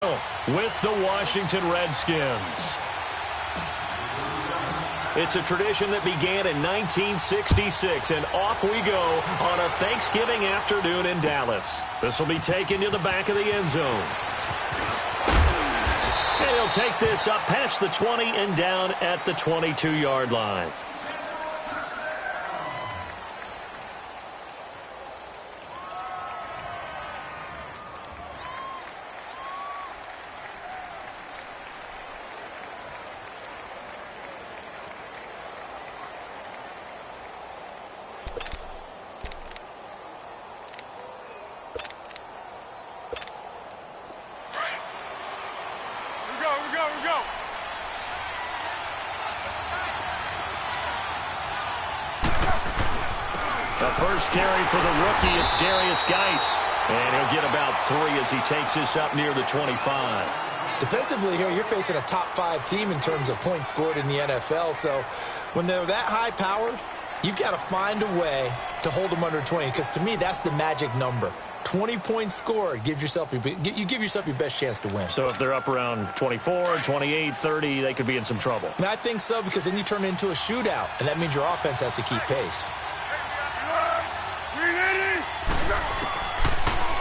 with the Washington Redskins. It's a tradition that began in 1966, and off we go on a Thanksgiving afternoon in Dallas. This will be taken to the back of the end zone. And he'll take this up past the 20 and down at the 22-yard line. First carry for the rookie, it's Darius Geis. And he'll get about 3 as he takes this up near the 25. Defensively here, you're facing a top-5 team in terms of points scored in the NFL. So when they're that high-powered, you've got to find a way to hold them under 20. Because to me, that's the magic number. 20 points scored, you give yourself your best chance to win. So if they're up around 24, 28, 30, they could be in some trouble. And I think so, because then you turn it into a shootout, and that means your offense has to keep pace.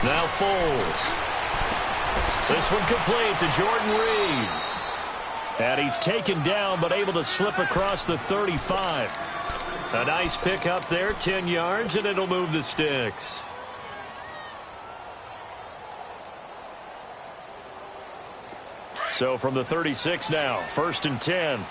Now Foles. This one complete to Jordan Reed. And he's taken down but able to slip across the 35. A nice pick up there, 10 yards, and it'll move the sticks. So from the 36 now, 1st and 10.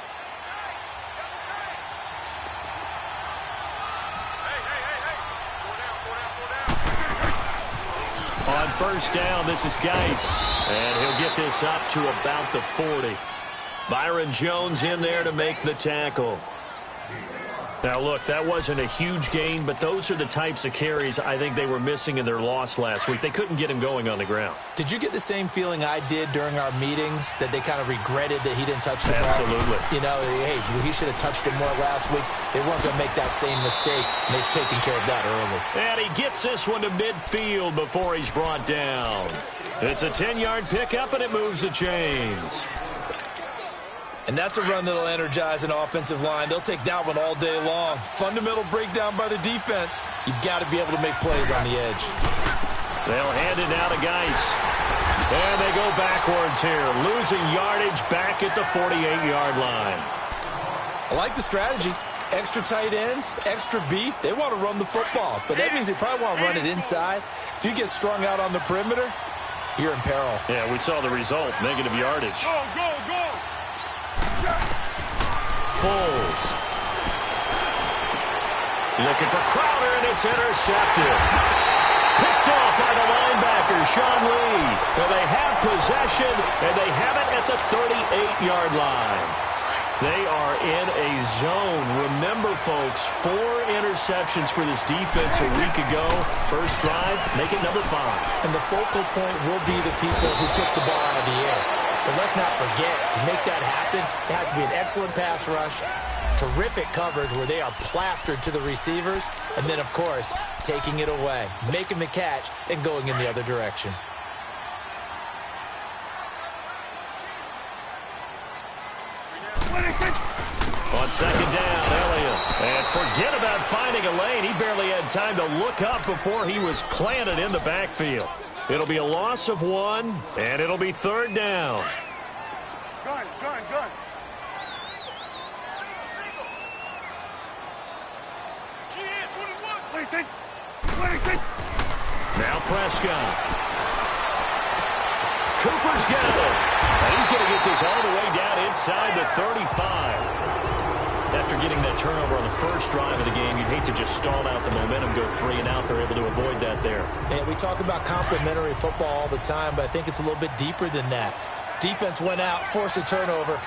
On first down, this is Geis. And he'll get this up to about the 40. Byron Jones in there to make the tackle. Now, look, that wasn't a huge gain, but those are the types of carries I think they were missing in their loss last week. They couldn't get him going on the ground. Did you get the same feeling I did during our meetings, that they kind of regretted that he didn't touch the ball? Absolutely. You know, hey, he should have touched it more last week. They weren't going to make that same mistake, and they've taken care of that early. And he gets this one to midfield before he's brought down. It's a 10-yard pickup, and it moves the chains. And that's a run that'll energize an offensive line. They'll take that one all day long. Fundamental breakdown by the defense. You've got to be able to make plays on the edge. They'll hand it now to Geis. And they go backwards here, losing yardage back at the 48-yard line. I like the strategy. Extra tight ends, extra beef. They want to run the football, but that means they probably want to run it inside. If you get strung out on the perimeter, you're in peril. Yeah, we saw the result, negative yardage. Go, go, go! Foles. Looking for Crowder, and it's intercepted. Picked off by the linebacker, Sean Lee. And they have possession, and they have it at the 38-yard line. They are in a zone. Remember, folks, 4 interceptions for this defense a week ago. First drive, make it number 5. And the focal point will be the people who pick the ball out of the air. But let's not forget, to make that happen, it has to be an excellent pass rush, terrific coverage where they are plastered to the receivers, and then, of course, taking it away, making the catch, and going in the other direction. On second down, Elliott. And forget about finding a lane. He barely had time to look up before he was planted in the backfield. It'll be a loss of 1, and it'll be 3rd down. Gun. Now Prescott. Cooper's got it. And he's going to get this all the way down inside the 35. After getting that turnover on the first drive of the game, you'd hate to just stall out the momentum, go 3 and out. They're able to avoid that there. And we talk about complementary football all the time, but I think it's a little bit deeper than that. Defense went out, forced a turnover,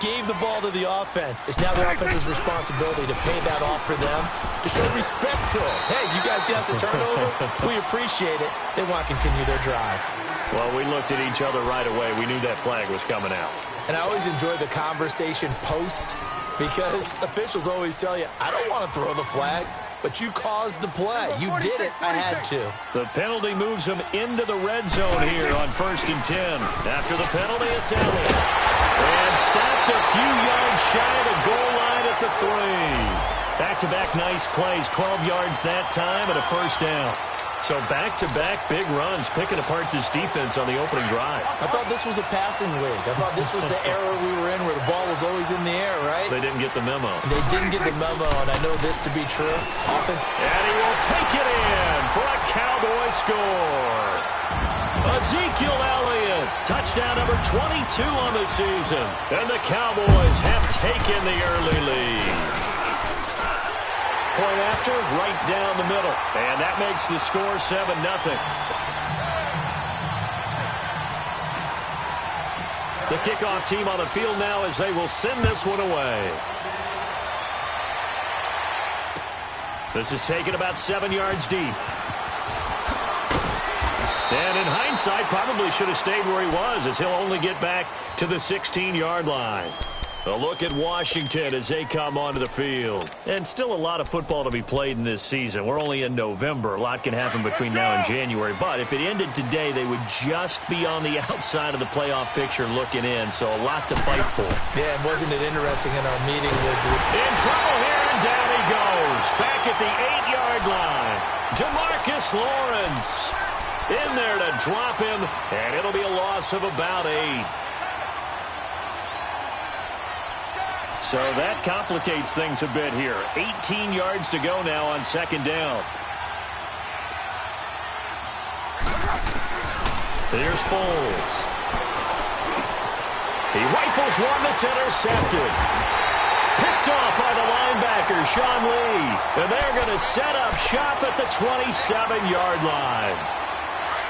gave the ball to the offense. It's now the offense's responsibility to pay that off for them, to show respect to them. Hey, you guys got a turnover? We appreciate it. They want to continue their drive. Well, we looked at each other right away. We knew that flag was coming out. And I always enjoy the conversation post, because officials always tell you, I don't want to throw the flag. but you caused the play. You did it. I had to. The penalty moves him into the red zone here on 1st and 10. After the penalty, it's Elliott. And stopped a few yards shy of the goal line at the 3. Back-to-back nice plays, 12 yards that time and a first down. So back-to-back big runs, picking apart this defense on the opening drive. I thought this was a passing league. I thought this was the era we were in where the ball was always in the air, right? They didn't get the memo. They didn't get the memo, and I know this to be true. Offense. And he will take it in for a Cowboy score. Ezekiel Elliott, touchdown number 22 on the season. And the Cowboys have taken the early lead. Point after, right down the middle. And that makes the score 7-0. The kickoff team on the field now as they will send this one away. This is taken about 7 yards deep. And in hindsight, probably should have stayed where he was, as he'll only get back to the 16-yard line. A look at Washington as they come onto the field. And still a lot of football to be played in this season. We're only in November. A lot can happen between now and January. But if it ended today, they would just be on the outside of the playoff picture looking in. So a lot to fight for. Yeah, and wasn't it interesting in our meeting with In trouble here, and down he goes. Back at the 8-yard line. Demarcus Lawrence in there to drop him. And it'll be a loss of about 8. So that complicates things a bit here. 18 yards to go now on 2nd down. Here's Foles. He rifles one that's intercepted. Picked off by the linebacker, Sean Lee. And they're going to set up shop at the 27-yard line.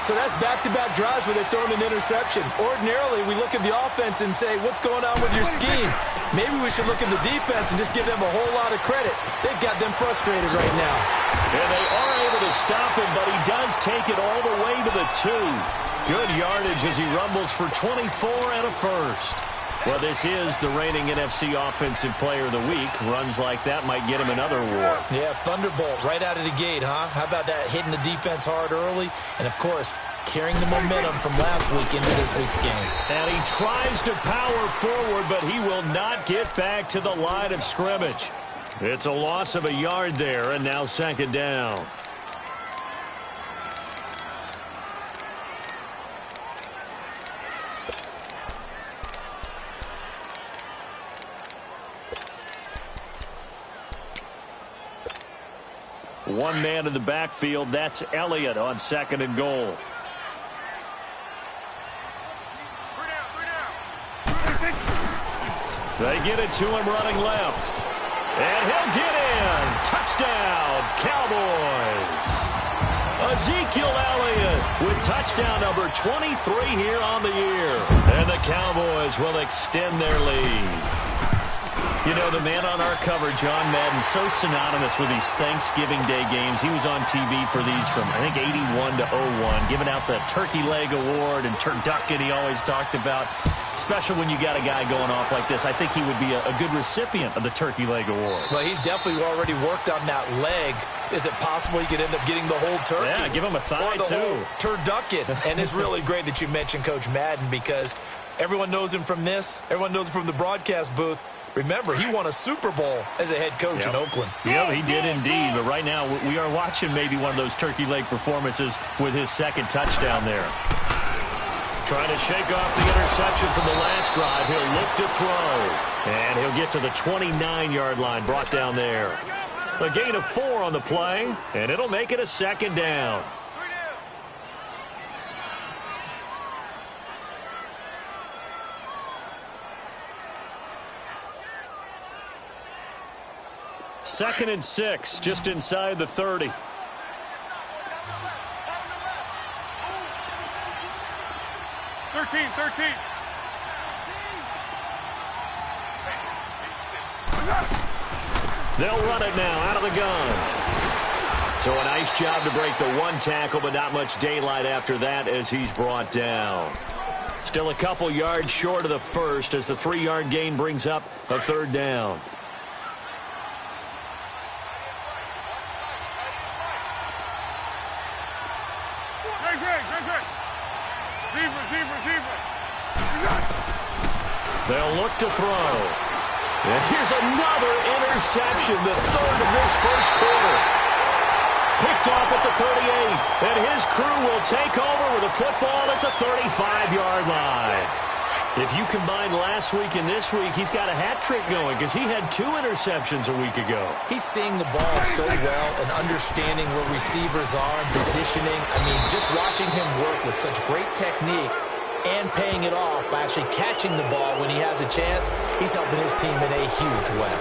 So that's back-to-back drives where they've thrown an interception. Ordinarily, we look at the offense and say, what's going on with your scheme? Maybe we should look at the defense and just give them a whole lot of credit. They've got them frustrated right now. And they are able to stop him, but he does take it all the way to the 2. Good yardage as he rumbles for 24 and a first. Well, this is the reigning NFC Offensive Player of the Week. Runs like that might get him another award. Yeah, thunderbolt right out of the gate, huh? How about that, hitting the defense hard early? And, of course, carrying the momentum from last week into this week's game. And he tries to power forward, but he will not get back to the line of scrimmage. It's a loss of a yard there, and now 2nd down. One man in the backfield. That's Elliott on 2nd and goal. They get it to him running left. And he'll get in. Touchdown, Cowboys. Ezekiel Elliott with touchdown number 23 here on the year. And the Cowboys will extend their lead. You know, the man on our cover, John Madden, so synonymous with these Thanksgiving Day games. He was on TV for these from, I think, 81 to 01, giving out the Turkey Leg Award and turducken he always talked about. Special when you got a guy going off like this. I think he would be a good recipient of the Turkey Leg Award. Well, he's definitely already worked on that leg. Is it possible he could end up getting the whole turkey? Yeah, give him a thigh, or the too. Whole turducken. And it's really great that you mentioned Coach Madden, because everyone knows him from this. Everyone knows him from the broadcast booth. Remember, he won a Super Bowl as a head coach in Oakland. Yeah, he did indeed. But right now, we are watching maybe one of those turkey leg performances with his 2nd touchdown there. Trying to shake off the interception from the last drive. He'll look to throw. And he'll get to the 29-yard line, brought down there. A gain of 4 on the play, and it'll make it a 2nd down. Second and 6, just inside the 30. They'll run it now out of the gun. So a nice job to break the 1 tackle, but not much daylight after that as he's brought down. Still a couple yards short of the first as the 3-yard gain brings up a 3rd down. They'll look to throw. And here's another interception, the third of this first quarter. Picked off at the 38, and his crew will take over with a football at the 35-yard line. If you combine last week and this week, he's got a hat trick going because he had 2 interceptions a week ago. He's seeing the ball so well and understanding where receivers are and positioning. I mean, just watching him work with such great technique and paying it off by actually catching the ball when he has a chance, he's helping his team in a huge way.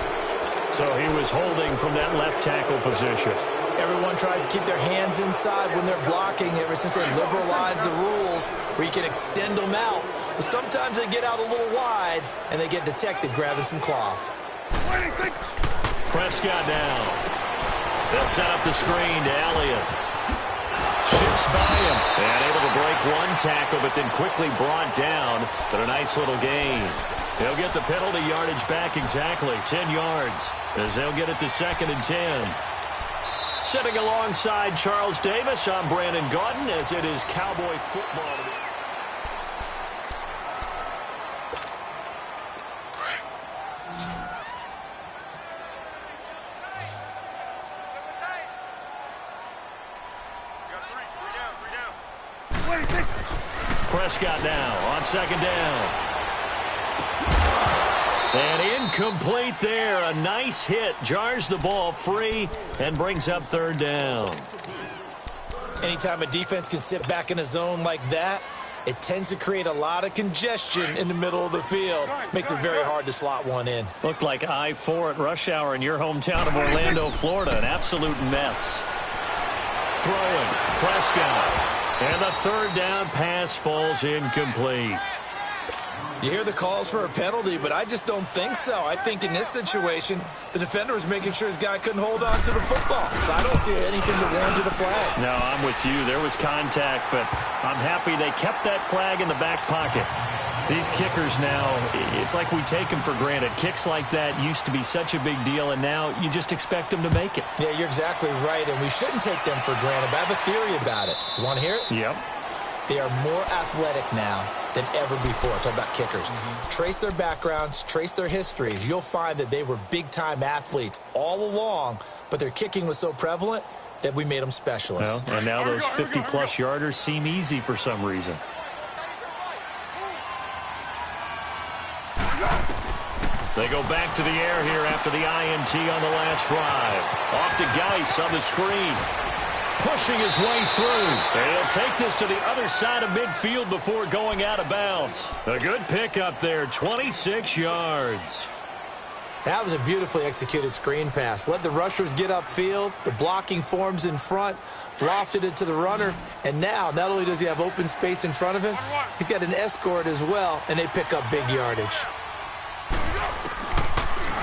So he was holding from that left tackle position. Everyone tries to keep their hands inside when they're blocking ever since they liberalized the rules where you can extend them out. But sometimes they get out a little wide and they get detected grabbing some cloth. Prescott down. They'll set up the screen to Elliott. Shifts by him. And able to break one tackle, but then quickly brought down. But a nice little gain. He'll get the penalty yardage back exactly, 10 yards, as they'll get it to 2nd and 10. Sitting alongside Charles Davis, I'm Brandon Gaudin, as it is Cowboy football. Prescott now on 2nd down. And incomplete there. A nice hit. Jars the ball free and brings up 3rd down. Anytime a defense can sit back in a zone like that, it tends to create a lot of congestion in the middle of the field. Makes it very hard to slot one in. Looked like I-4 at rush hour in your hometown of Orlando, Florida. An absolute mess. Throwing. Prescott. And the 3rd down pass falls incomplete. You hear the calls for a penalty, but I just don't think so. I think in this situation, the defender was making sure his guy couldn't hold on to the football. So I don't see anything to warrant a flag. No, I'm with you. There was contact, but I'm happy they kept that flag in the back pocket. These kickers now, it's like we take them for granted. Kicks like that used to be such a big deal, and now you just expect them to make it. Yeah, you're exactly right, and we shouldn't take them for granted. But I have a theory about it. You want to hear it? Yep. They are more athletic now than ever before. Talk about kickers. Trace their backgrounds, trace their histories. You'll find that they were big-time athletes all along, but their kicking was so prevalent that we made them specialists. Well, and now those 50-plus yarders seem easy for some reason. They go back to the air here after the INT on the last drive. Off to Geis on the screen. Pushing his way through. And he'll take this to the other side of midfield before going out of bounds. A good pickup there, 26 yards. That was a beautifully executed screen pass. Let the rushers get upfield. The blocking forms in front. Lofted it to the runner. And now, not only does he have open space in front of him, he's got an escort as well, and they pick up big yardage.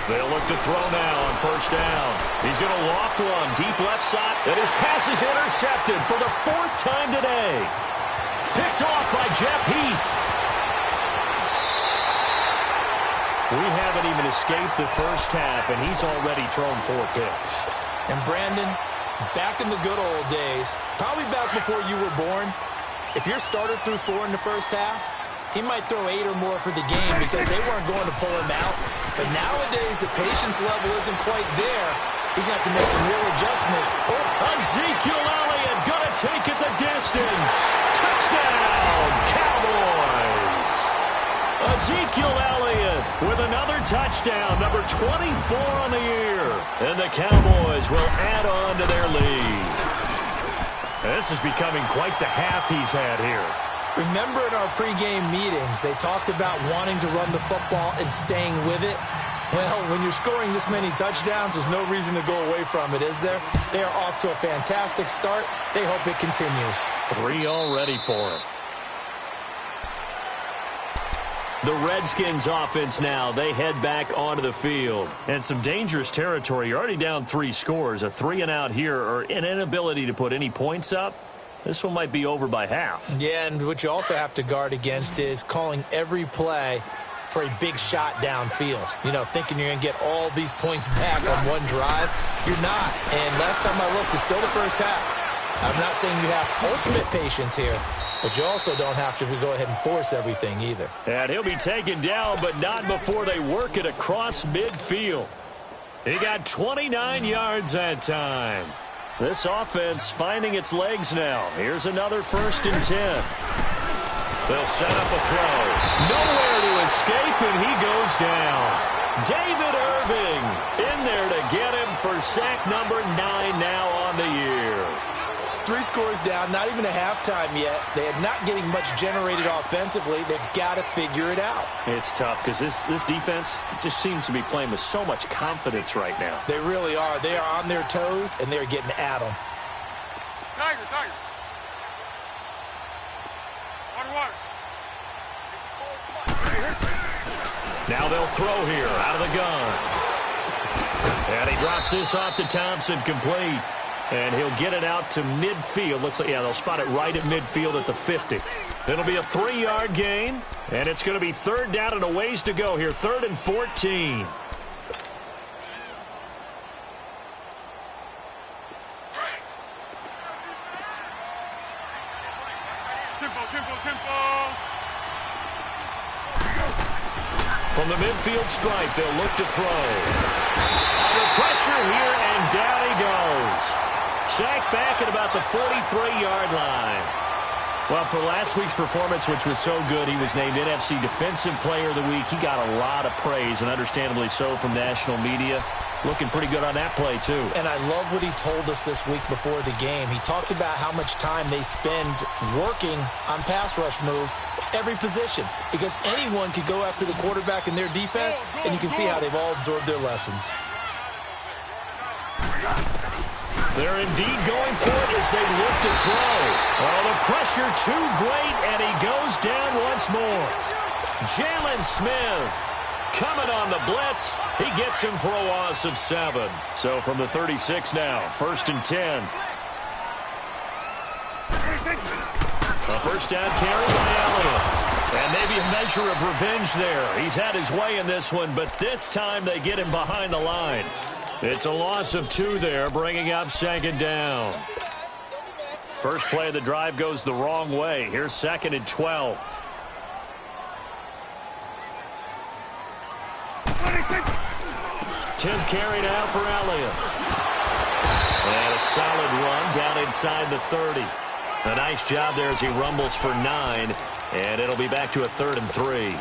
They'll look to throw now on 1st down. He's going to loft one deep left side. And his pass is intercepted for the 4th time today. Picked off by Jeff Heath. We haven't even escaped the first half, and he's already thrown 4 picks. And Brandon, back in the good old days, probably back before you were born, if your starter threw 4 in the first half, he might throw 8 or more for the game because they weren't going to pull him out. But nowadays, the patience level isn't quite there. He's going to have to make some real adjustments. Oh, Ezekiel Elliott going to take it the distance. Touchdown, Cowboys. Ezekiel Elliott with another touchdown, number 24 on the year. And the Cowboys will add on to their lead. This is becoming quite the half he's had here. Remember in our pregame meetings, they talked about wanting to run the football and staying with it. Well, when you're scoring this many touchdowns, there's no reason to go away from it, is there? They are off to a fantastic start. They hope it continues. 3 already for it. The Redskins offense now, they head back onto the field. And some dangerous territory. You're already down 3 scores. A 3-and-out here or an inability to put any points up. This one might be over by half. Yeah, and what you also have to guard against is calling every play for a big shot downfield. You know, thinking you're going to get all these points back on one drive. You're not. And last time I looked, it's still the first half. I'm not saying you have ultimate patience here, but you also don't have to go ahead and force everything either. And he'll be taken down, but not before they work it across midfield. He got 29 yards that time. This offense finding its legs now. Here's another 1st and 10. They'll set up a throw. Nowhere to escape, and he goes down. David Irving in there to get him for sack number 9 now on the year. 3 scores down, not even a halftime yet. They are not getting much generated offensively. They've got to figure it out. It's tough because this defense just seems to be playing with so much confidence right now. They really are. They are on their toes, and they're getting at them. Tiger, tiger. Water, water. Now they'll throw here out of the gun. And he drops this off to Thompson, complete. And he'll get it out to midfield. They'll spot it right at midfield at the 50. It'll be a 3-yard gain, and it's going to be 3rd down and a ways to go here. 3rd and 14. Tempo, tempo, tempo. From the midfield stripe, they'll look to throw. Under pressure here, and down he goes. Sacked back at about the 43-yard line. Well, for last week's performance, which was so good, he was named NFC Defensive Player of the Week. He got a lot of praise, and understandably so, from national media. Looking pretty good on that play, too. And I love what he told us this week before the game. He talked about how much time they spend working on pass rush moves, every position, because anyone could go after the quarterback in their defense, and you can see how they've all absorbed their lessons. They're indeed going for it as they look to throw. Oh, the pressure too great, and he goes down once more. Jalen Smith coming on the blitz. He gets him for a loss of 7. So from the 36 now, 1st and 10. A 1st down carry by Elliott. And maybe a measure of revenge there. He's had his way in this one, but this time they get him behind the line. It's a loss of 2 there, bringing up 2nd down. First play of the drive goes the wrong way. Here's 2nd and 12. 10th carry now for Elliott. And a solid run down inside the 30. A nice job there as he rumbles for 9. And it'll be back to a 3rd and 3.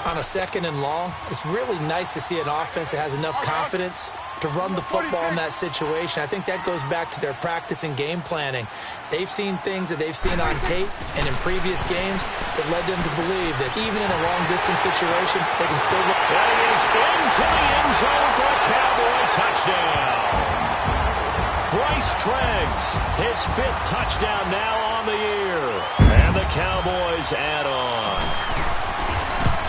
On a 2nd and long, it's really nice to see an offense that has enough confidence to run the football in that situation. I think that goes back to their practice and game planning. They've seen things that they've seen on tape and in previous games that led them to believe that even in a long-distance situation, they can still... That is into the end zone for a Cowboy touchdown. Bryce Treggs, his 5th touchdown now on the year. And the Cowboys add on.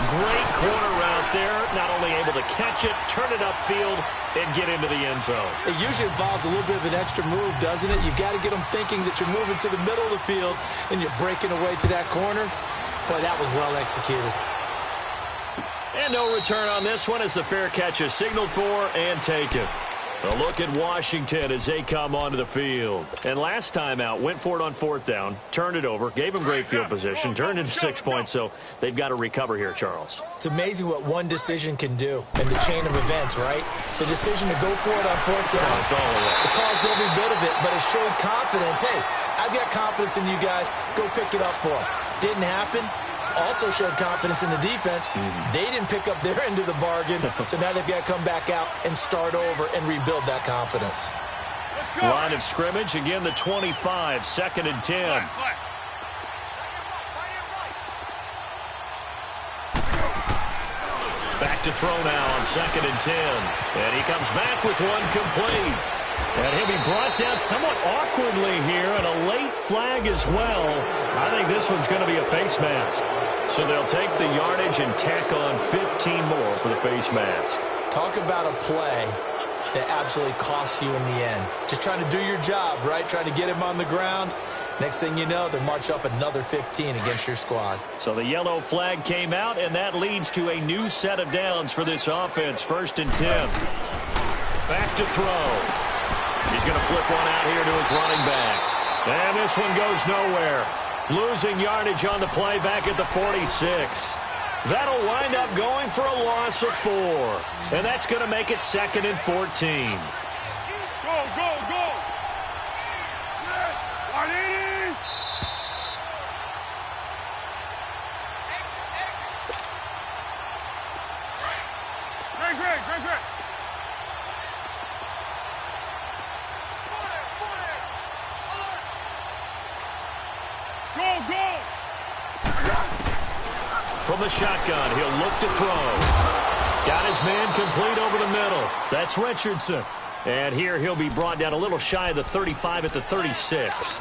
Great corner route there. Not only able to catch it, turn it upfield, and get into the end zone. It usually involves a little bit of an extra move, doesn't it? You got to get them thinking that you're moving to the middle of the field and you're breaking away to that corner. Boy, that was well executed. And no return on this one as the fair catch is signaled for and taken. A look at Washington as they come onto the field. And last time out, went for it on 4th down, turned it over, gave them great field position, turned into 6 points, so they've got to recover here, Charles. It's amazing what one decision can do in the chain of events, right? The decision to go for it on 4th down, it caused every bit of it, but it showed confidence. Hey, I've got confidence in you guys. Go pick it up for them. Didn't happen. Also showed confidence in the defense. They didn't pick up their end of the bargain, so now they've got to come back out and start over and rebuild that confidence. Line of scrimmage, again the 25, 2nd and 10. Back to throw now on 2nd and 10. And he comes back with one complete. And he'll be brought down somewhat awkwardly here, and a late flag as well. I think this one's going to be a face mask. So they'll take the yardage and tack on 15 more for the face mask. Talk about a play that absolutely costs you in the end. Just trying to do your job, right? Trying to get him on the ground. Next thing you know, they march up another 15 against your squad. So the yellow flag came out, and that leads to a new set of downs for this offense. 1st and 10. Back to throw. He's going to flip one out here to his running back. And this one goes nowhere. Losing yardage on the play back at the 46. That'll wind up going for a loss of 4. And that's going to make it 2nd and 14. Go, go, go. Yes. Great. Go. From the shotgun, he'll look to throw. Got his man complete over the middle. That's Richardson. And here he'll be brought down a little shy of the 35 at the 36.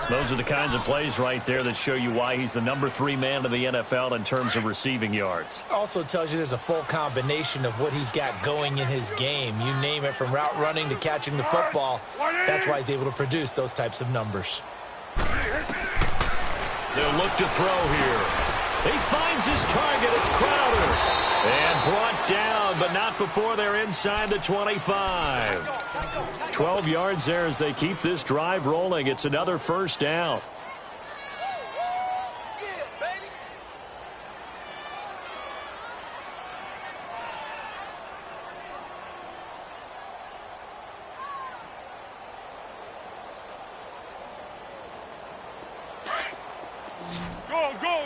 Those are the kinds of plays right there that show you why he's the number 3 man in the NFL in terms of receiving yards. Also tells you there's a full combination of what he's got going in his game. You name it, from route running to catching the football. That's why he's able to produce those types of numbers. They'll look to throw here. He finds his target. It's Crowder. And brought down, but not before they're inside the 25. 12 yards there as they keep this drive rolling. It's another first down.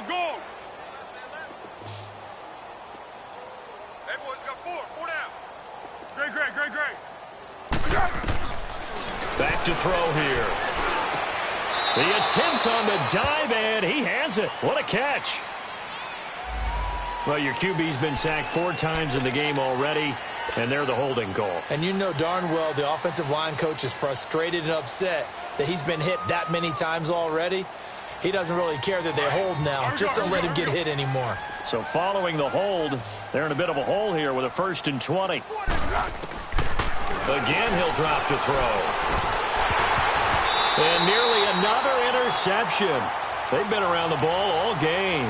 Go. Hey, boys, got 4 down. Great. Back to throw here. The attempt on the dive, and he has it. What a catch. Well, your QB's been sacked 4 times in the game already, and they're the holding call. And you know darn well the offensive line coach is frustrated and upset that he's been hit that many times already. He doesn't really care that they hold now. Just don't let him get hit anymore. So following the hold, they're in a bit of a hole here with a 1st and 20. Again, he'll drop to throw. And nearly another interception. They've been around the ball all game.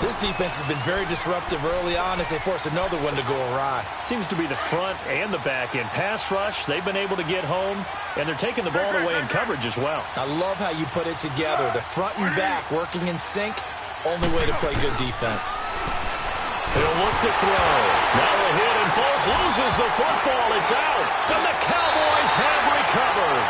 This defense has been very disruptive early on as they force another one to go awry. Seems to be the front and the back end. Pass rush, they've been able to get home, and they're taking the ball away in coverage as well. I love how you put it together. The front and back working in sync, only way to play good defense. He'll look to throw. Now a hit, and Foles loses the football. It's out. And the Cowboys have recovered.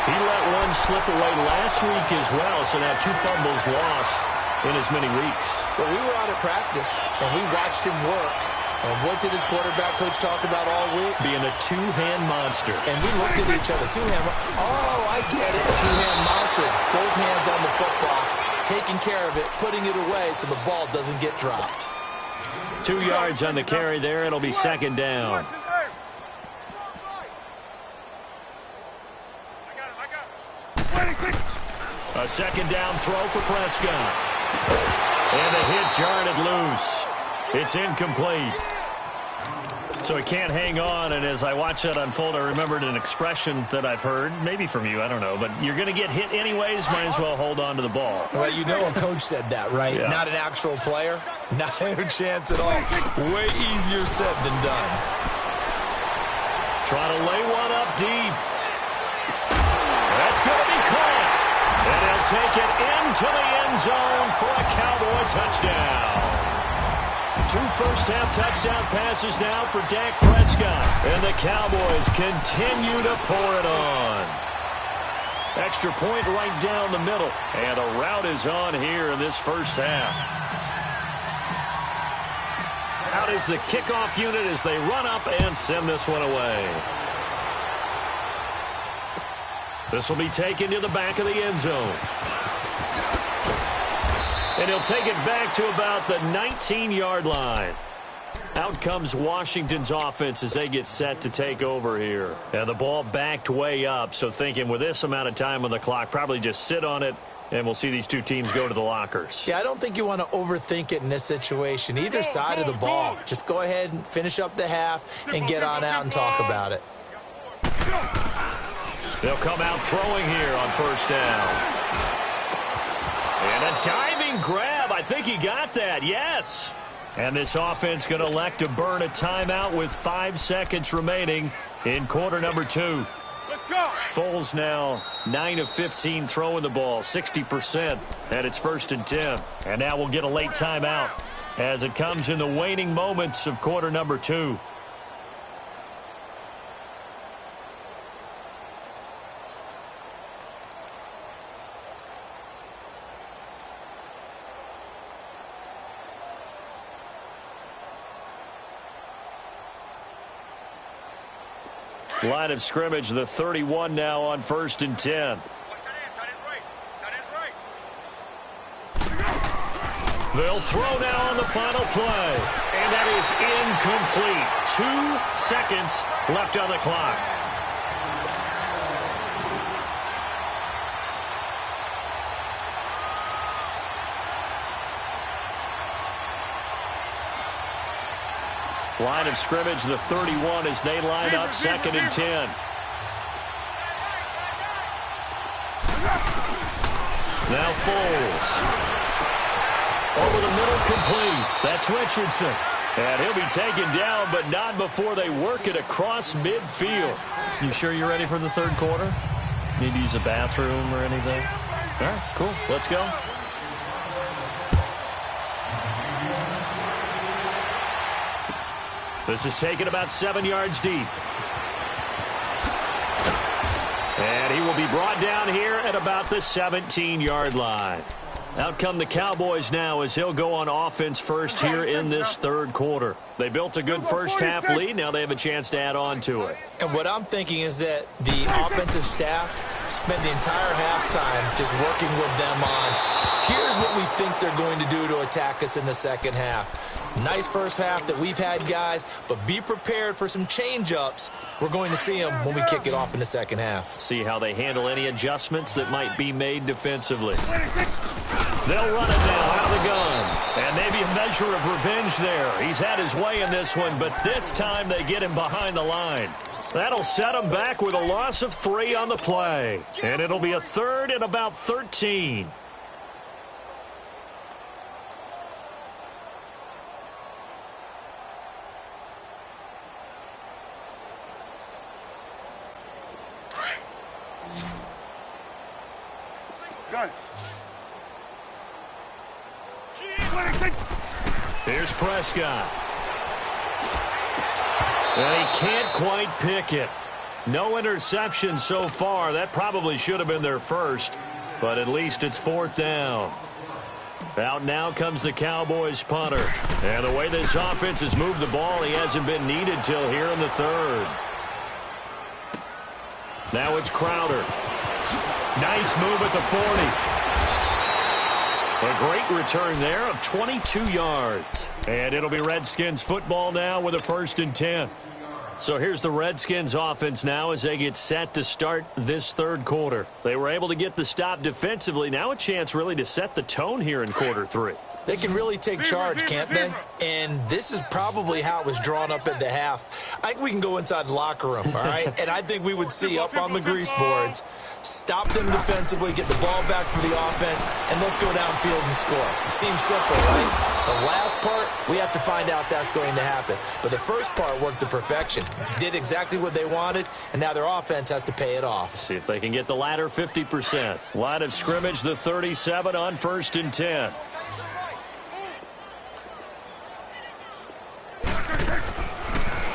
He let one slip away last week as well, so now 2 fumbles lost in as many weeks. Well, we were out at practice, and we watched him work. And what did his quarterback coach talk about all week? Being a 2-hand monster. And we looked at each other. 2-hand. Oh, I get it. 2-hand monster. Both hands on the football, taking care of it, putting it away so the ball doesn't get dropped. 2 yards on the carry there. It'll be 2nd down. A 2nd down throw for Prescott. And the hit jarred loose. It's incomplete. So he can't hang on, and as I watch that unfold, I remembered an expression that I've heard, maybe from you, I don't know, but you're going to get hit anyways, might as well hold on to the ball. Well, you know a coach said that, right? Yeah. Not an actual player. Not a chance at all. Way easier said than done. Trying to lay one up deep. That's going to be caught. And he'll take it into the end zone for a Cowboy touchdown. 2 first-half touchdown passes now for Dak Prescott. And the Cowboys continue to pour it on. Extra point right down the middle. And the route is on here in this first half. Out is the kickoff unit as they run up and send this one away. This will be taken to the back of the end zone. And he'll take it back to about the 19-yard line. Out comes Washington's offense as they get set to take over here. And the ball backed way up, so thinking with this amount of time on the clock, probably just sit on it, and we'll see these 2 teams go to the lockers. Yeah, I don't think you want to overthink it in this situation. Either side of the ball. Just go ahead and finish up the half and get on out and talk about it. They'll come out throwing here on 1st down. And a diving grab. I think he got that. Yes. And this offense going to elect to burn a timeout with 5 seconds remaining in quarter number 2. Let's go. Foles now 9 of 15 throwing the ball, 60%, and it's 1st and 10. And now we'll get a late timeout as it comes in the waning moments of quarter number 2. Line of scrimmage, the 31 now on 1st and 10. They'll throw now on the final play. And that is incomplete. 2 seconds left on the clock. Line of scrimmage, the 31 as they line up 2nd and 10. Now Foles. Over the middle, complete. That's Richardson. And he'll be taken down, but not before they work it across midfield. You sure you're ready for the 3rd quarter? Need to use a bathroom or anything? All right, cool. Let's go. This is taken about 7 yards deep. And he will be brought down here at about the 17-yard line. Out come the Cowboys now as he'll go on offense first here in this 3rd quarter. They built a good first-half lead. Now they have a chance to add on to it. And what I'm thinking is that the offensive staff spent the entire halftime just working with them on, here's what we think they're going to do to attack us in the 2nd half. Nice first half that we've had, guys, but be prepared for some change-ups. We're going to see them when we kick it off in the 2nd half. See how they handle any adjustments that might be made defensively. They'll run it now out of the gun. And maybe a measure of revenge there. He's had his way in this one, but this time they get him behind the line. That'll set him back with a loss of 3 on the play. And it'll be a 3rd and about 13. Good. Here's Prescott. And he can't quite pick it. No interception so far. That probably should have been their first, but at least it's 4th down. Out now comes the Cowboys punter. And the way this offense has moved the ball, he hasn't been needed till here in the 3rd. Now it's Crowder. Nice move at the 40. A great return there of 22 yards. And it'll be Redskins football now with a 1st and 10. So here's the Redskins offense now as they get set to start this 3rd quarter. They were able to get the stop defensively. Now a chance really to set the tone here in quarter 3. They can really take charge, can't they? And this is probably how it was drawn up at the half. I think we can go inside the locker room, all right? And I think we would see up on the grease boards, stop them defensively, get the ball back for the offense, and let's go downfield and score. It seems simple, right? The last part, we have to find out that's going to happen. But the first part worked to perfection. Did exactly what they wanted, and now their offense has to pay it off. See if they can get the latter 50%. Line of scrimmage, the 37 on 1st and 10.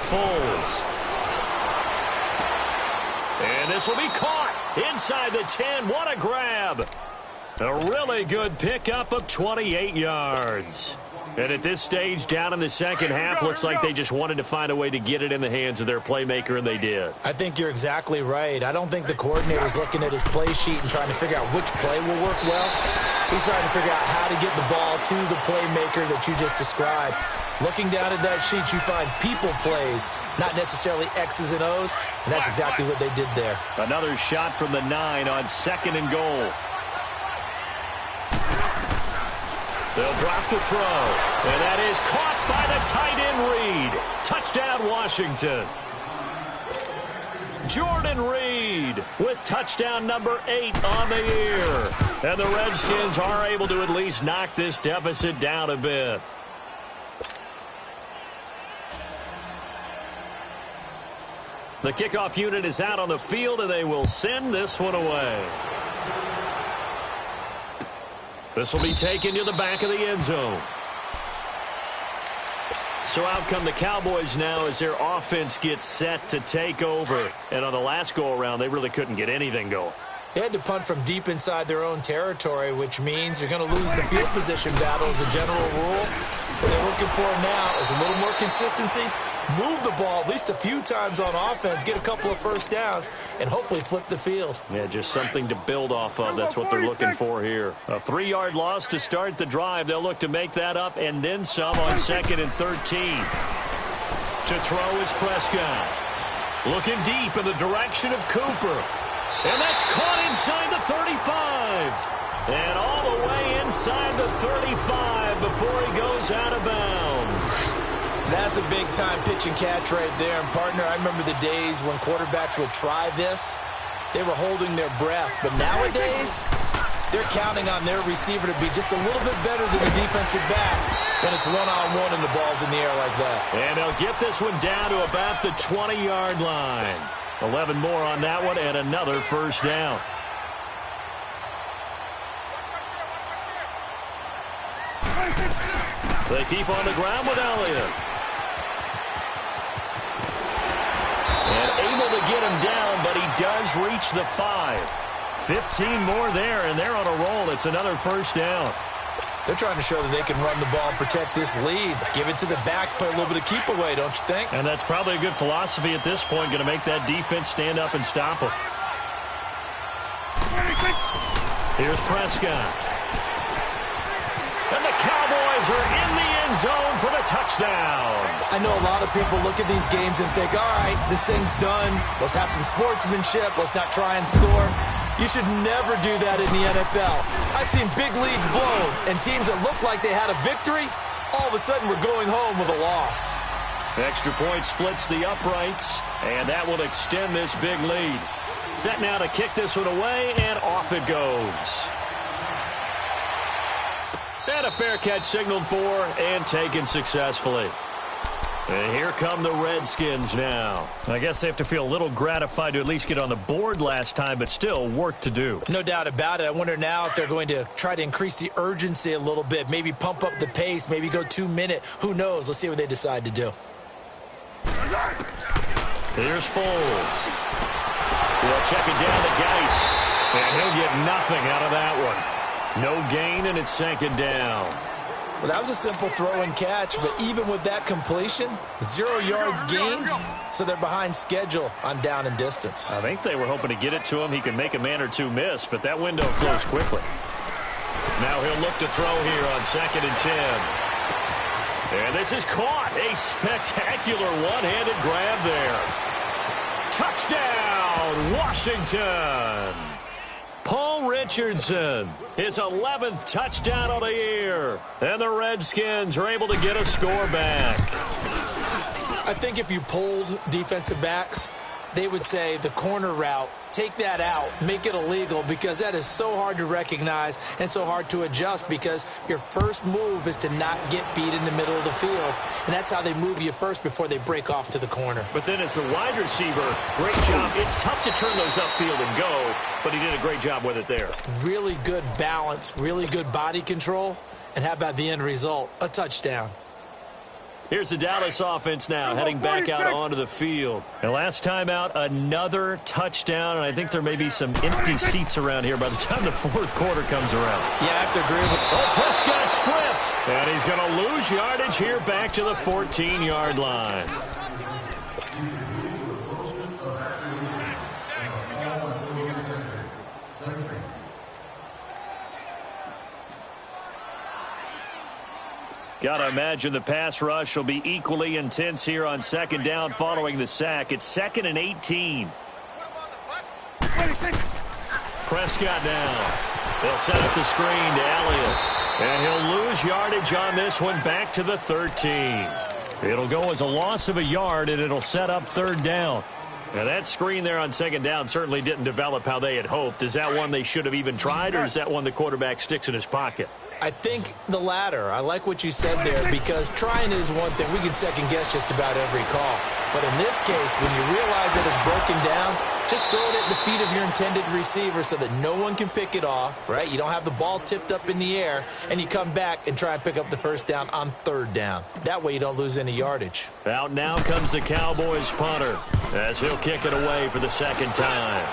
Foles. And this will be caught inside the 10. What a grab. A really good pickup of 28 yards. And at this stage, down in the 2nd half, looks like they just wanted to find a way to get it in the hands of their playmaker, and they did. I think you're exactly right. I don't think the coordinator is looking at his play sheet and trying to figure out which play will work well. He's trying to figure out how to get the ball to the playmaker that you just described. Looking down at that sheet, you find people plays, not necessarily X's and O's, and that's exactly what they did there. Another shot from the 9 on 2nd and goal. They'll drop the throw, and that is caught by the tight end Reed. Touchdown, Washington. Jordan Reed with touchdown number 8 on the year. And the Redskins are able to at least knock this deficit down a bit. The kickoff unit is out on the field, and they will send this one away. This will be taken to the back of the end zone. So out come the Cowboys now as their offense gets set to take over. And on the last go-around, they really couldn't get anything going. They had to punt from deep inside their own territory, which means you're going to lose the field position battle as a general rule. What they're looking for now is a little more consistency, move the ball at least a few times on offense, get a couple of first downs, and hopefully flip the field. Yeah, just something to build off of. That's what they're looking for here. A 3-yard loss to start the drive. They'll look to make that up and then some on 2nd and 13. To throw is Prescott. Looking deep in the direction of Cooper. And that's caught inside the 35. And all the way inside the 35 before he goes out of bounds. That's a big-time pitch and catch right there. And, partner, I remember the days when quarterbacks would try this. They were holding their breath. But nowadays, they're counting on their receiver to be just a little bit better than the defensive back when it's one-on-one and the ball's in the air like that. And they'll get this one down to about the 20-yard line. 11 more on that one and another first down. They keep on the ground with Elliott. And able to get him down, but he does reach the 5. 15 more there, and they're on a roll. It's another first down. They're trying to show that they can run the ball and protect this lead. Give it to the backs, play a little bit of keep away, don't you think? And that's probably a good philosophy at this point, going to make that defense stand up and stop them. Here's Prescott. And the Cowboys are in the end zone for the touchdown. I know a lot of people look at these games and think, all right, this thing's done. Let's have some sportsmanship. Let's not try and score. You should never do that in the NFL. I've seen big leads blown, and teams that looked like they had a victory, all of a sudden we're going home with a loss. Extra point splits the uprights, and that will extend this big lead. Set now to kick this one away, and off it goes. And a fair catch signaled for and taken successfully. And here come the Redskins now. I guess they have to feel a little gratified to at least get on the board last time, but still work to do. No doubt about it. I wonder now if they're going to try to increase the urgency a little bit, maybe pump up the pace, maybe go 2-minute. Who knows? Let's see what they decide to do. Here's Foles. We'll check it down to Geis, and he'll get nothing out of that one. No gain, and it's 2nd down. Well, that was a simple throw and catch, but even with that completion, 0 yards gained, so they're behind schedule on down and distance. I think they were hoping to get it to him. He can make a man or two miss, but that window closed quickly. Now he'll look to throw here on 2nd and 10. And this is caught. A spectacular one-handed grab there. Touchdown, Washington. Paul Richardson, his 11th touchdown of the year. And the Redskins are able to get a score back. I think if you polled defensive backs, they would say the corner route, take that out, make it illegal, because that is so hard to recognize and so hard to adjust, because your first move is to not get beat in the middle of the field. And that's how they move you first before they break off to the corner. But then as the wide receiver, great job. It's tough to turn those upfield and go, but he did a great job with it there. Really good balance, really good body control. And how about the end result? A touchdown. Here's the Dallas offense now, heading back out onto the field. And last time out, another touchdown, and I think there may be some empty seats around here by the time the 4th quarter comes around. Yeah, I have to agree with Oh, Prescott stripped, and he's going to lose yardage here back to the 14-yard line. Got to imagine the pass rush will be equally intense here on 2nd down following the sack. It's 2nd and 18. Prescott now. They'll set up the screen to Elliott. And he'll lose yardage on this one back to the 13. It'll go as a loss of a yard, and it'll set up 3rd down. Now, that screen there on 2nd down certainly didn't develop how they had hoped. Is that one they should have even tried, or is that one the quarterback sticks in his pocket? I think the latter. I like what you said there because trying is one thing. We can second guess just about every call. But in this case, when you realize that it's broken down, just throw it at the feet of your intended receiver so that no one can pick it off, right? You don't have the ball tipped up in the air, and you come back and try and pick up the first down on third down. That way you don't lose any yardage. Out now comes the Cowboys punter as he'll kick it away for the second time.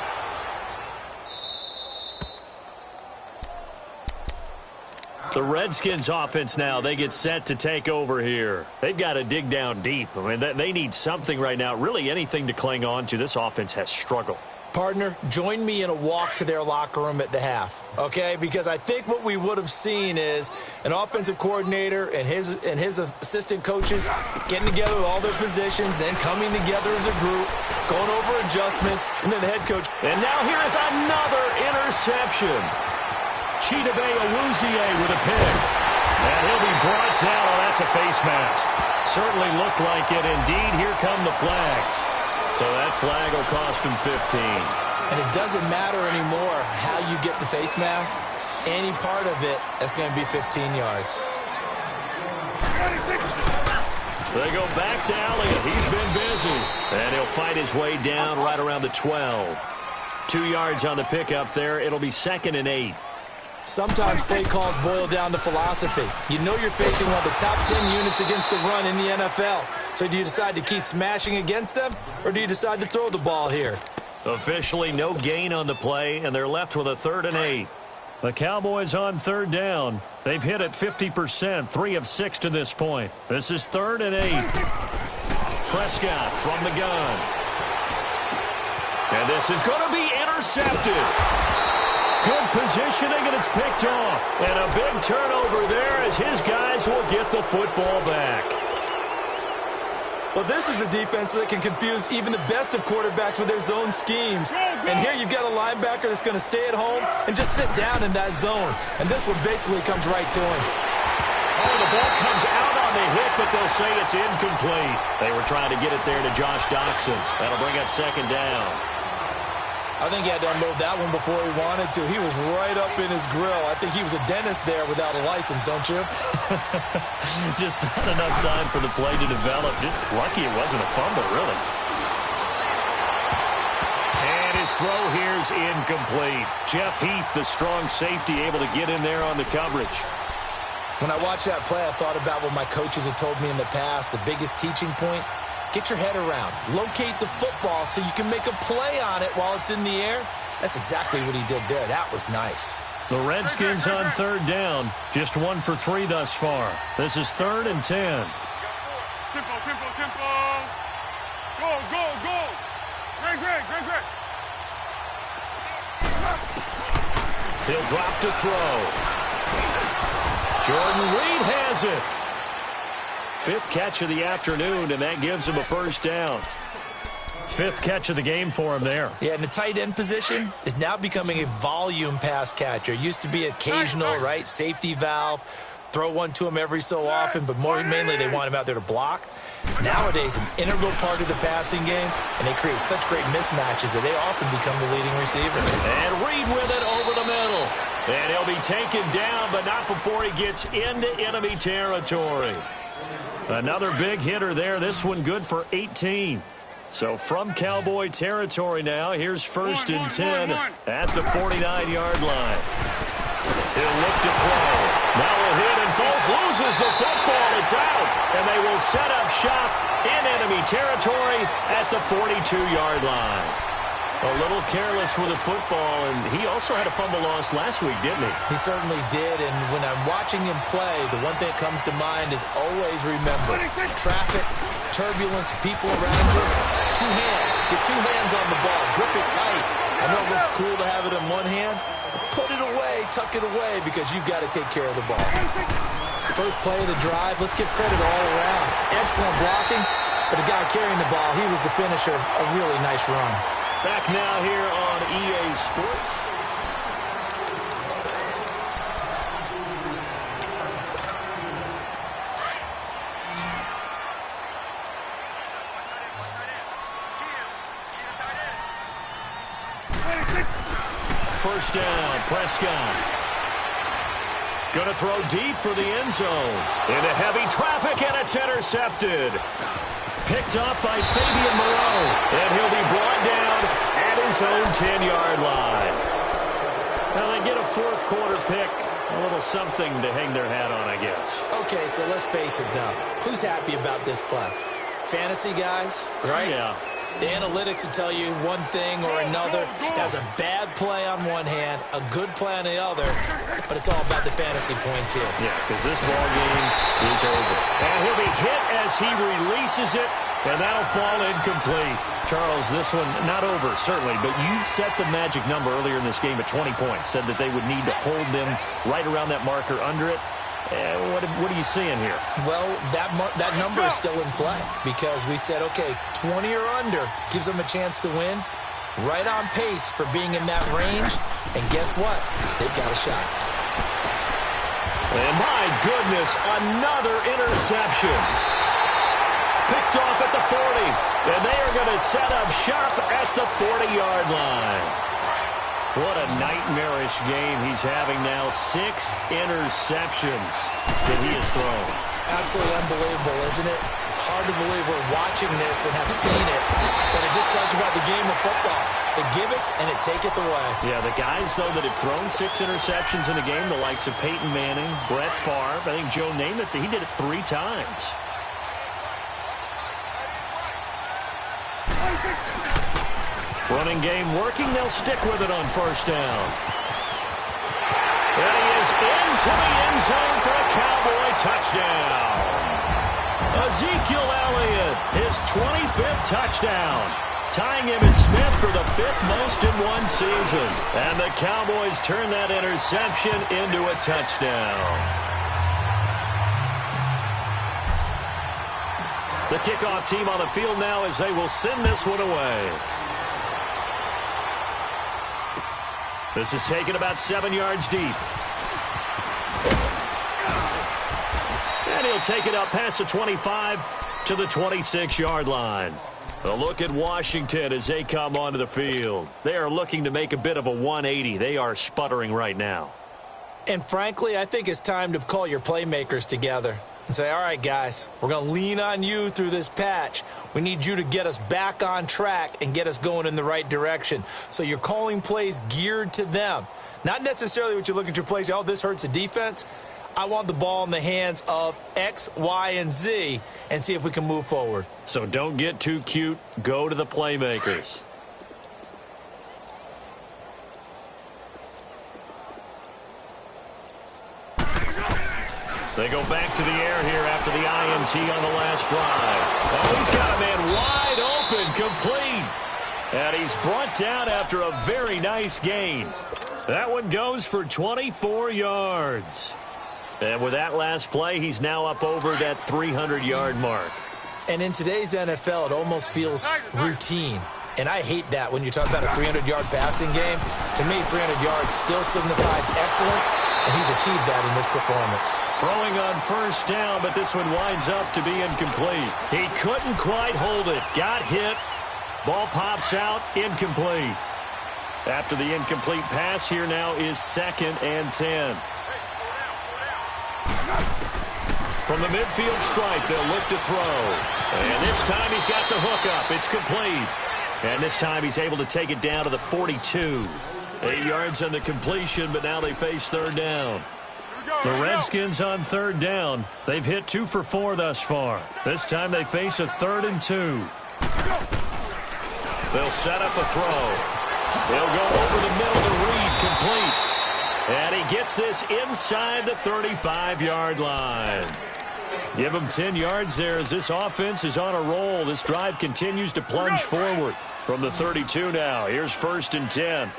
The Redskins offense now, they get set to take over here. They've got to dig down deep. I mean, they need something right now, really anything to cling on to. This offense has struggled. Partner, join me in a walk to their locker room at the half, okay? Because I think what we would have seen is an offensive coordinator and his assistant coaches getting together with all their positions, then coming together as a group, going over adjustments, and then the head coach. And now here is another interception. TX-louisianapie with a pick. And he'll be brought down. Oh, that's a face mask. Certainly looked like it. Indeed, here come the flags. So that flag will cost him 15. And it doesn't matter anymore how you get the face mask. Any part of it, that's going to be 15 yards. They go back to Elliott. He's been busy. And he'll fight his way down right around the 12. 2 yards on the pickup there. It'll be 2nd and 8. Sometimes play calls boil down to philosophy. You know you're facing one of the top 10 units against the run in the NFL. So do you decide to keep smashing against them, or do you decide to throw the ball here? Officially no gain on the play, and they're left with a 3rd and 8. The Cowboys on 3rd down. They've hit it 50%, 3 of 6 to this point. This is 3rd and 8. Prescott from the gun. And this is going to be intercepted. Good positioning, and it's picked off. And a big turnover there as his guys will get the football back. Well, this is a defense that can confuse even the best of quarterbacks with their zone schemes. And here you've got a linebacker that's going to stay at home and just sit down in that zone. And this one basically comes right to him. Oh, the ball comes out on the hit, but they'll say it's incomplete. They were trying to get it there to Josh Doxson. That'll bring up 2nd down. I think he had to unload that one before he wanted to. He was right up in his grill. I think he was a dentist there without a license, don't you? Just not enough time for the play to develop. Just lucky it wasn't a fumble, really. And his throw here is incomplete. Jeff Heath, the strong safety, able to get in there on the coverage. When I watched that play, I thought about what my coaches had told me in the past. The biggest teaching point: get your head around. Locate the football so you can make a play on it while it's in the air. That's exactly what he did there. That was nice. The Redskins on 3rd down. Just 1 for 3 thus far. This is 3rd and 10. Tempo, tempo, tempo. Go, go, go. Great. He'll drop to throw. Jordan Reed has it. 5th catch of the afternoon, and that gives him a 1st down. 5th catch of the game for him there. Yeah, and the tight end position is now becoming a volume pass catcher. Used to be occasional, right, safety valve, throw one to him every so often, but mainly they want him out there to block. Nowadays, an integral part of the passing game, and they create such great mismatches that they often become the leading receiver. And Reed with it over the middle. And he'll be taken down, but not before he gets into enemy territory. Another big hitter there. This one good for 18. So from Cowboy territory now, here's 1st and 10 at the 49-yard line. He'll look to throw. Now he'll hit and falls, loses the football. It's out. And they will set up shop in enemy territory at the 42-yard line. A little careless with the football, and he also had a fumble loss last week, didn't he? He certainly did, and when I'm watching him play, the one thing that comes to mind is always remember, traffic, turbulence, people around you, 2 hands. Get 2 hands on the ball. Grip it tight. I know it looks cool to have it in one hand, but put it away, tuck it away, because you've got to take care of the ball. First play of the drive, let's give credit all around. Excellent blocking, but the guy carrying the ball, he was the finisher. A really nice run. Back now here on EA Sports. First down, Prescott. Going to throw deep for the end zone. Into heavy traffic, and it's intercepted. Picked up by Fabian Moreau, and he'll be brought down at his own 10-yard line. Now they get a fourth quarter pick. A little something to hang their hat on, I guess. Okay, so let's face it now. Who's happy about this play? Fantasy guys, right? Yeah. The analytics will tell you one thing or another. That's a bad play on one hand, a good play on the other, but it's all about the fantasy points here. Yeah, because this ball game is over. And he'll be hit as he releases it, and that'll fall incomplete. Charles, this one not over, certainly, but you set the magic number earlier in this game at 20 points, said that they would need to hold them right around that marker under it. What are you seeing here? Well, that number is still in play because we said, okay, 20 or under gives them a chance to win. Right on pace for being in that range. And guess what? They've got a shot. And my goodness, another interception. Picked off at the 40. And they are going to set up shop at the 40-yard line. What a nightmarish game he's having now. 6 interceptions that he has thrown. Absolutely unbelievable, isn't it? Hard to believe we're watching this and have seen it, but it just tells you about the game of football. It giveth and it taketh away. Yeah, the guys, though, that have thrown 6 interceptions in a game, the likes of Peyton Manning, Brett Favre, I think Joe Namath, he did it 3 times. Running game working. They'll stick with it on first down. And he is into the end zone for a Cowboy touchdown. Ezekiel Elliott, his 25th touchdown. Tying him and Smith for the 5th most in one season. And the Cowboys turn that interception into a touchdown. The kickoff team on the field now as they will send this one away. This is taken about 7 yards deep. And he'll take it up past the 25 to the 26-yard line. A look at Washington as they come onto the field. They are looking to make a bit of a 180. They are sputtering right now. And frankly, I think it's time to call your playmakers together and say, all right, guys, we're going to lean on you through this patch. We need you to get us back on track and get us going in the right direction. So you're calling plays geared to them. Not necessarily what you look at your plays, oh, this hurts the defense. I want the ball in the hands of X, Y, and Z and see if we can move forward. So don't get too cute. Go to the playmakers. They go back to the air here after the INT on the last drive. Oh, he's got a man wide open, complete. And he's brought down after a very nice gain. That one goes for 24 yards. And with that last play, he's now up over that 300-yard mark. And in today's NFL, it almost feels routine. And I hate that when you talk about a 300-yard passing game. To me, 300 yards still signifies excellence, and he's achieved that in this performance. Throwing on first down, but this one winds up to be incomplete. He couldn't quite hold it. Got hit. Ball pops out. Incomplete. After the incomplete pass, here now is 2nd and 10. From the midfield stripe, they'll look to throw. And this time he's got the hook up. It's complete. And this time he's able to take it down to the 42. 8 yards on the completion, but now they face 3rd down. The Redskins on 3rd down. They've hit 2 for 4 thus far. This time they face a 3rd and 2. They'll set up a throw. He'll go over the middle to Reed, complete. And he gets this inside the 35-yard line. Give him 10 yards there as this offense is on a roll. This drive continues to plunge forward from the 32 now. Here's 1st and 10.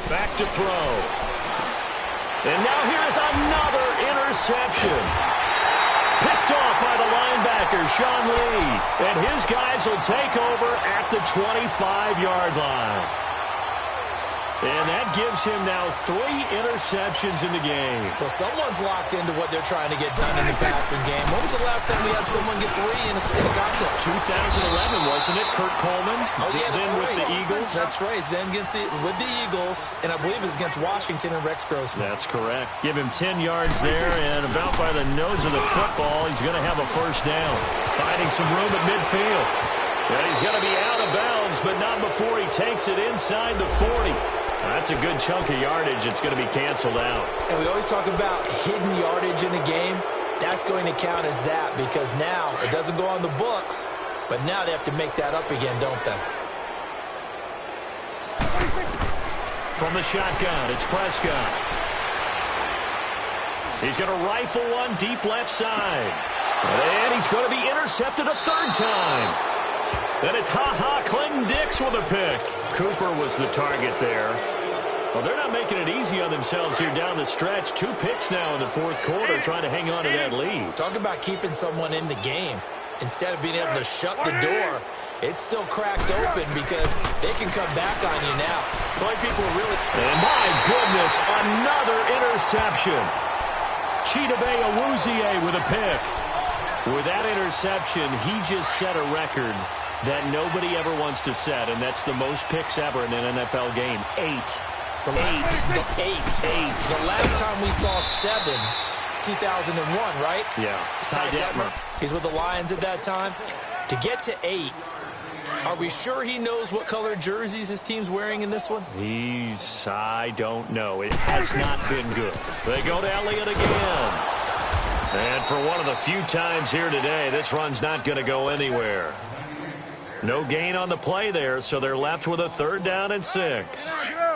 Back to throw. And now here is another interception. Picked off by the linebacker, Sean Lee. And his guys will take over at the 25-yard line. And that gives him now 3 interceptions in the game. Well, someone's locked into what they're trying to get done in the passing game. When was the last time we had someone get 3 in a contest? 2011, wasn't it? Kurt Coleman. Oh, yeah, that's then right. with the Eagles. That's right. Then with the Eagles, and I believe it was against Washington and Rex Grossman. That's correct. Give him 10 yards there, and about by the nose of the football, he's going to have a first down. Finding some room at midfield. And he's going to be out of bounds, but not before he takes it inside the 40. That's a good chunk of yardage. It's going to be canceled out. And we always talk about hidden yardage in a game. That's going to count as that because now it doesn't go on the books, but now they have to make that up again, don't they? From the shotgun, it's Prescott. He's going to rifle one deep left side. And he's going to be intercepted a 3rd time. And it's Clinton-Dix with a pick. Cooper was the target there. Well, they're not making it easy on themselves here down the stretch. 2 picks now in the 4th quarter trying to hang on to that lead. Talk about keeping someone in the game. Instead of being able to shut the door, it's still cracked open because they can come back on you now. Boy, people are really... And my goodness, another interception. Chidobe Awuzie with a pick. With that interception, he just set a record that nobody ever wants to set, and that's the most picks ever in an NFL game. 8. The last time we saw 7, 2001, right? Yeah. Ty Detmer. He's with the Lions at that time. To get to 8, are we sure he knows what color jerseys his team's wearing in this one? I don't know. It has not been good. They go to Elliott again. And for one of the few times here today, this run's not going to go anywhere. No gain on the play there, so they're left with a 3rd down and 6.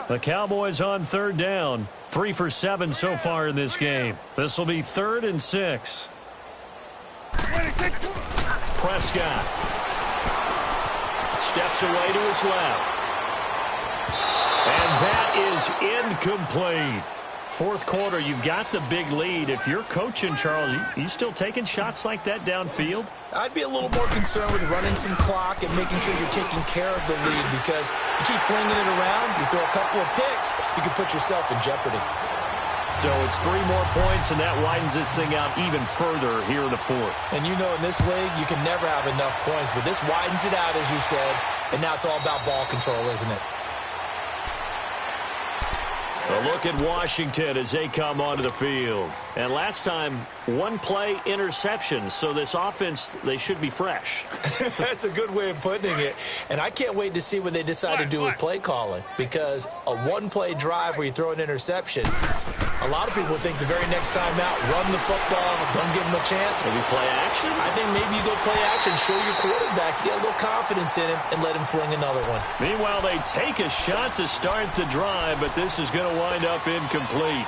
The Cowboys on 3rd down. 3 for 7 so far in this game. This will be 3rd and 6. Prescott steps away to his left. And that is incomplete. 4th quarter, you've got the big lead. If you're coaching, Charles, you still taking shots like that downfield? I'd be a little more concerned with running some clock and making sure you're taking care of the lead because you keep flinging it around, you throw a couple of picks, you can put yourself in jeopardy. So it's 3 more points, and that widens this thing out even further here in the 4th. And you know in this league, you can never have enough points, but this widens it out, as you said, and now it's all about ball control, isn't it? A look at Washington as they come onto the field. And last time, 1-play interception. So this offense, they should be fresh. That's a good way of putting it. And I can't wait to see what they decide to do with play calling. Because a 1-play drive where you throw an interception, a lot of people think the very next time out, run the football, don't give them a chance. Maybe play action? I think maybe you go play action, show your quarterback, get a little confidence in him, and let him fling another one. Meanwhile, they take a shot to start the drive, but this is going to wind up incomplete.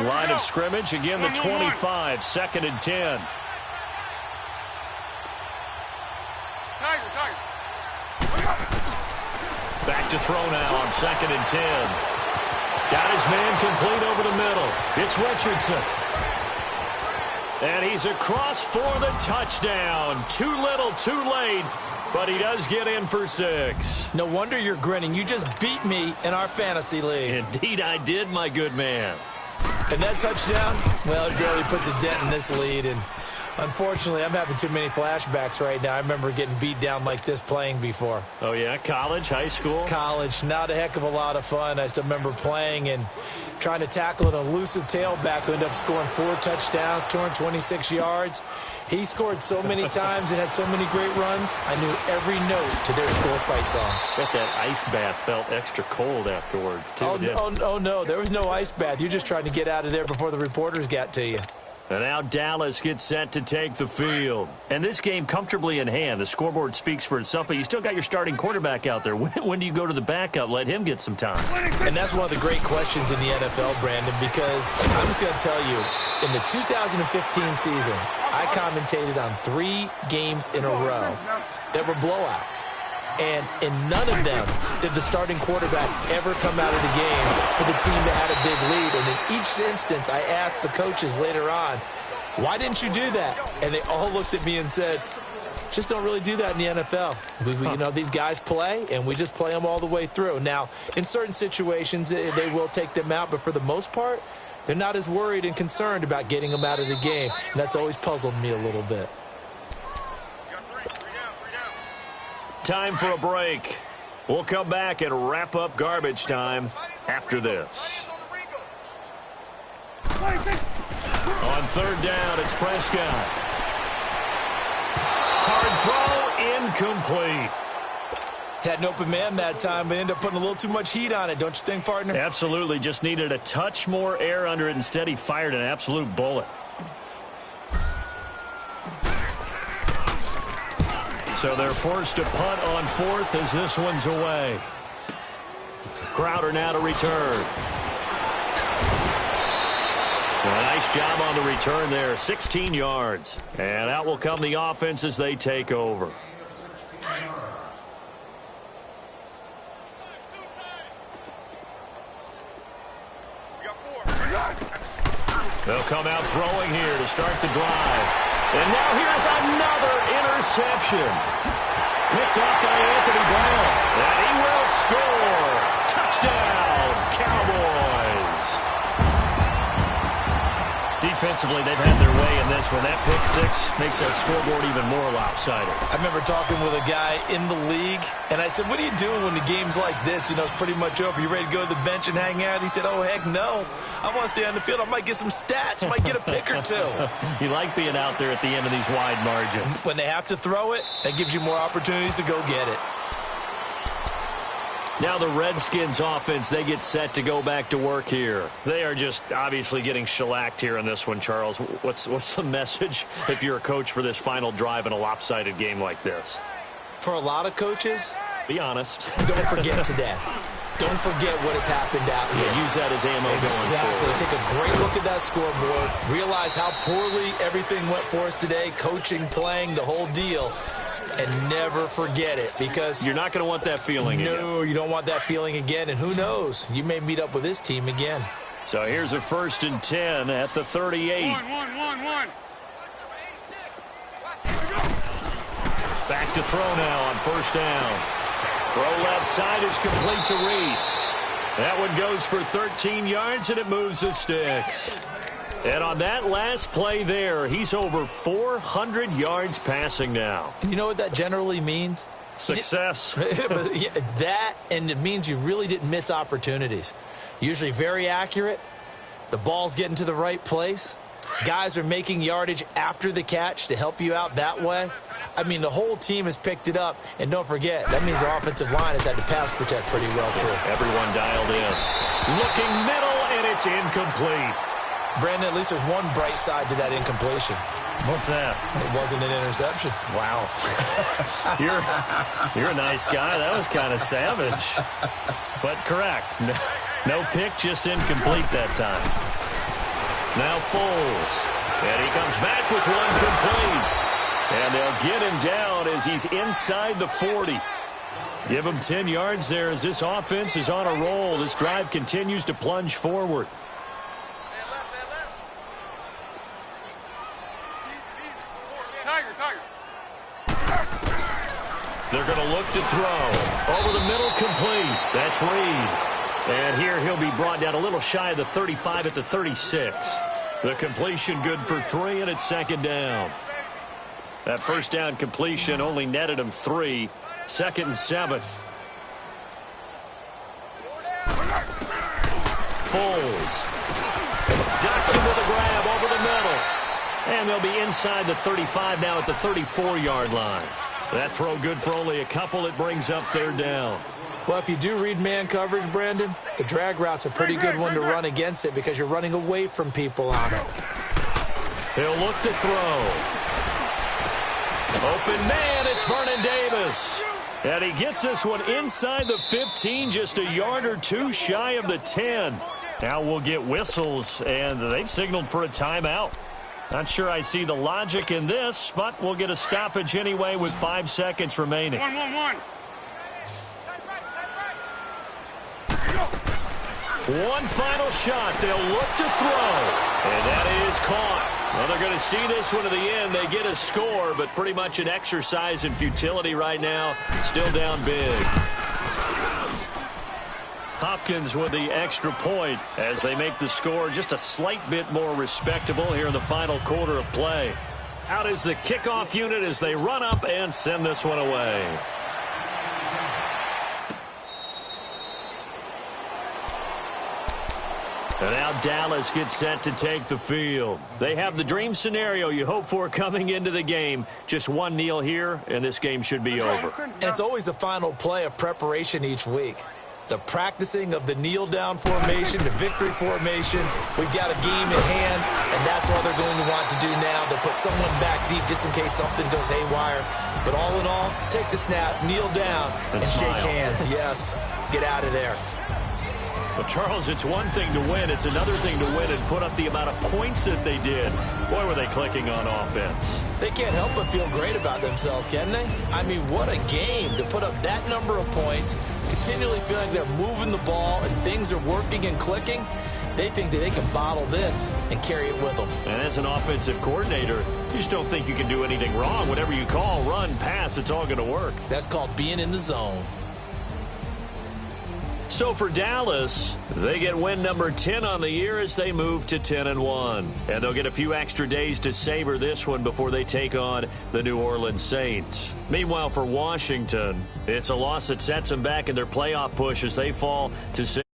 Line of scrimmage, again the 25, 2nd and 10. Back to throw now on 2nd and 10. Got his man complete over the middle. It's Richardson. And he's across for the touchdown. Too little, too late, but he does get in for 6. No wonder you're grinning. You just beat me in our fantasy league. Indeed I did, my good man. And that touchdown, well, it barely puts a dent in this lead. And unfortunately, I'm having too many flashbacks right now. I remember getting beat down like this playing before. Oh, yeah? College, high school? College. Not a heck of a lot of fun. I still remember playing and trying to tackle an elusive tailback who ended up scoring 4 touchdowns, 226 yards. He scored so many times and had so many great runs, I knew every note to their school's fight song. Bet that ice bath felt extra cold afterwards, too. Oh, no, there was no ice bath. You're just trying to get out of there before the reporters got to you. And now Dallas gets set to take the field. And this game comfortably in hand. The scoreboard speaks for itself, but you still got your starting quarterback out there. When do you go to the backup? Let him get some time. And that's one of the great questions in the NFL, Brandon, because I'm just going to tell you, in the 2015 season, I commentated on 3 games in a row that were blowouts. And in none of them did the starting quarterback ever come out of the game for the team that had a big lead. And in each instance, I asked the coaches later on, Why didn't you do that? And they all looked at me and said, just don't really do that in the NFL. You know, these guys play, and we just play them all the way through. Now, in certain situations, they will take them out, but for the most part, they're not as worried and concerned about getting them out of the game. And that's always puzzled me a little bit. Time for a break. We'll come back and wrap up garbage time after this. On third down, it's Prescott. Hard throw, incomplete. Had an open man that time, but ended up putting a little too much heat on it, don't you think, partner? Absolutely. Just needed a touch more air under it. Instead, he fired an absolute bullet. So they're forced to punt on fourth as this one's away. Crowder now to return. Well, nice job on the return there. 16 yards. And out will come the offense as they take over. They'll come out throwing here to start the drive. And now here's another interception. Picked off by Anthony Brown. And he will score. Touchdown, Cowboys. Defensively, they've had their way in this one. That pick six makes that scoreboard even more lopsided. I remember talking with a guy in the league, and I said, what are you doing when the game's like this? You know, it's pretty much over. You ready to go to the bench and hang out? He said, oh, heck no. I want to stay on the field. I might get some stats. I might get a pick or two. You like being out there at the end of these wide margins. When they have to throw it, that gives you more opportunities to go get it. Now the Redskins offense, they get set to go back to work here. They are just obviously getting shellacked here in this one, Charles. What's the message if you're a coach for this final drive in a lopsided game like this? For a lot of coaches, be honest. Don't forget today. Don't forget what has happened out here. Yeah, use that as ammo going forward. Take a great look at that scoreboard. Realize how poorly everything went for us today. Coaching, playing, the whole deal. And never forget it, because you're not going to want that feeling again. No, you don't want that feeling again. And who knows? You may meet up with this team again. So here's a 1st and 10 at the 38. One. Back to throw now on 1st down. Throw left side is complete to Reed. That one goes for 13 yards, and it moves the sticks. And on that last play there, he's over 400 yards passing now. You know what that generally means? Success. That, and it means you really didn't miss opportunities. Usually very accurate. The ball's getting to the right place. Guys are making yardage after the catch to help you out that way. I mean, the whole team has picked it up. And don't forget, that means the offensive line has had to pass protect pretty well, too. Everyone dialed in. Looking middle, and it's incomplete. Brandon, at least there's one bright side to that incompletion. What's that? It wasn't an interception. Wow. You're a nice guy. That was kind of savage. But correct. No pick, just incomplete that time. Now Foles. And he comes back with one complete. And they'll get him down as he's inside the 40. Give him 10 yards there as this offense is on a roll. This drive continues to plunge forward. They're going to look to throw. Over the middle, complete. That's Reed. And here he'll be brought down a little shy of the 35 at the 36. The completion good for 3, and it's 2nd down. That 1st down completion only netted him 3. 2nd and 7. Foles. Ducks him with a grab over the middle. And they'll be inside the 35 now at the 34-yard line. That throw good for only a couple. It brings up 3rd down. Well, if you do read man coverage, Brandon, the drag route's a pretty good one to run against it because you're running away from people on it. He'll look to throw. Open man, it's Vernon Davis. And he gets this one inside the 15, just a yard or two shy of the 10. Now we'll get whistles, and they've signaled for a timeout. Not sure I see the logic in this, but we'll get a stoppage anyway with 5 seconds remaining. One final shot. They'll look to throw. And that is caught. Well, they're going to see this one to the end. They get a score, but pretty much an exercise in futility right now. Still down big. Hopkins with the extra point as they make the score just a slight bit more respectable here in the final quarter of play. Out is the kickoff unit as they run up and send this one away. And now Dallas gets set to take the field. They have the dream scenario you hope for coming into the game. Just one kneel here, and this game should be over. And it's always the final play of preparation each week. The practicing of the kneel-down formation, the victory formation. We've got a game in hand, and that's all they're going to want to do now. They'll put someone back deep just in case something goes haywire. But all in all, take the snap, kneel down, and shake hands. Yes, get out of there. Well, Charles, it's one thing to win. It's another thing to win and put up the amount of points that they did. Boy, were they clicking on offense. They can't help but feel great about themselves, can they? I mean, what a game to put up that number of points, continually feeling they're moving the ball and things are working and clicking. They think that they can bottle this and carry it with them. And as an offensive coordinator, you just don't think you can do anything wrong. Whatever you call, run, pass, it's all going to work. That's called being in the zone. So for Dallas, they get win number 10 on the year as they move to 10-1. And they'll get a few extra days to savor this one before they take on the New Orleans Saints. Meanwhile, for Washington, it's a loss that sets them back in their playoff push as they fall to 6.